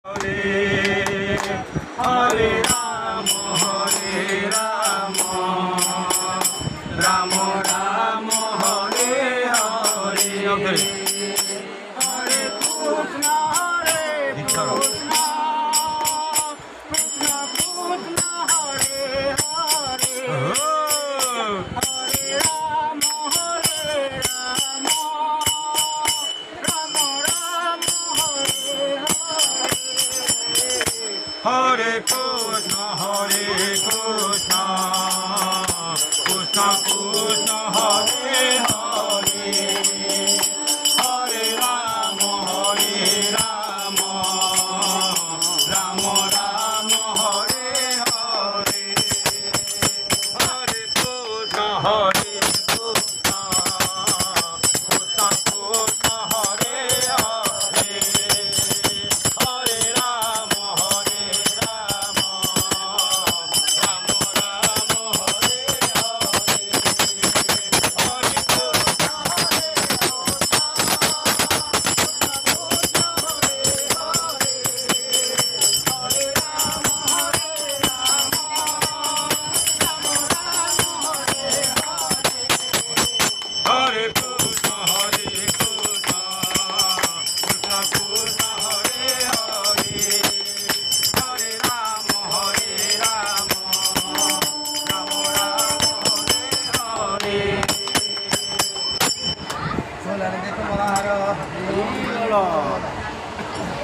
Hare Rama, Hare Rama, Rama Rama, Hare Hare. Hare Krishna, Hare Krishna, Krishna Krishna, Hare Hare. Hare Rama, Hare Rama, Rama Rama, Hare Hare. Hare Krishna, Hare Krishna,